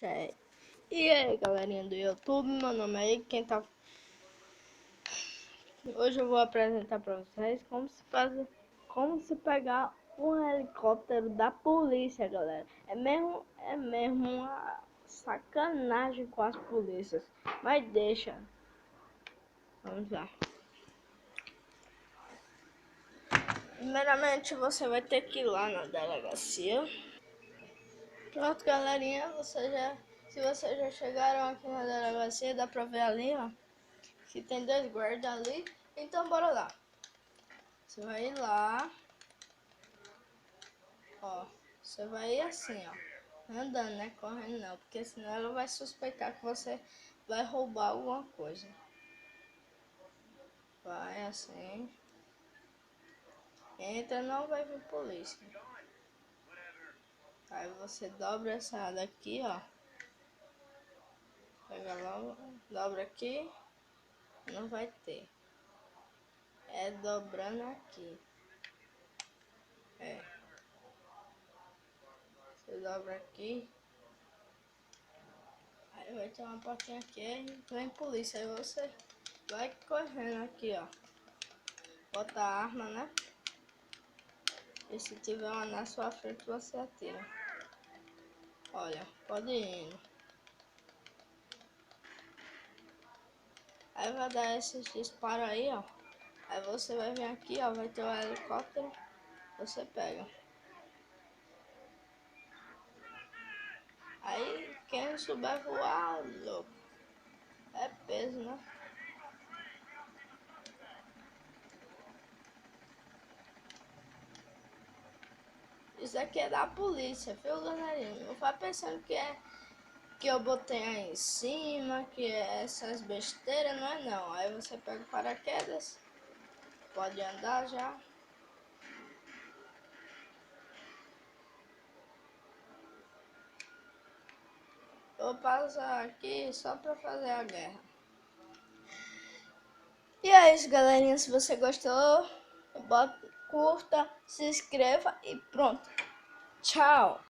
Check. E aí, galerinha do YouTube, meu nome é quem tá. Hoje eu vou apresentar para vocês como se pegar um helicóptero da polícia, galera. É mesmo uma sacanagem com as polícias. Mas deixa. Vamos lá. Primeiramente, você vai ter que ir lá na delegacia. Pronto, galerinha, se vocês já chegaram aqui na delegacia, dá pra ver ali, ó, que tem dois guardas ali. Então bora lá. Você vai ir lá, ó, você vai ir assim, ó, andando, né, correndo não, porque senão ela vai suspeitar que você vai roubar alguma coisa. Vai assim, entra, não vai vir polícia. Aí você dobra essa daqui, ó, pega logo, dobra aqui, não vai ter. É dobrando aqui. É. Você dobra aqui. Aí vai ter uma portinha aqui e vem polícia. Aí você vai correndo aqui, ó. Bota a arma, né? E se tiver uma na sua frente, você atira. Olha, pode ir indo. Aí vai dar esses disparos aí, ó. Aí você vai vir aqui, ó. Vai ter um helicóptero. Você pega. Aí quem souber voar, louco. É peso, né? Isso aqui é da polícia, viu, galerinha? Não vai pensando que eu botei aí em cima, que é essas besteiras, não é não. Aí você pega o paraquedas, pode andar já. Vou passar aqui só pra fazer a guerra. E é isso, galerinha. Se você gostou, curta, se inscreva e pronto. Tchau!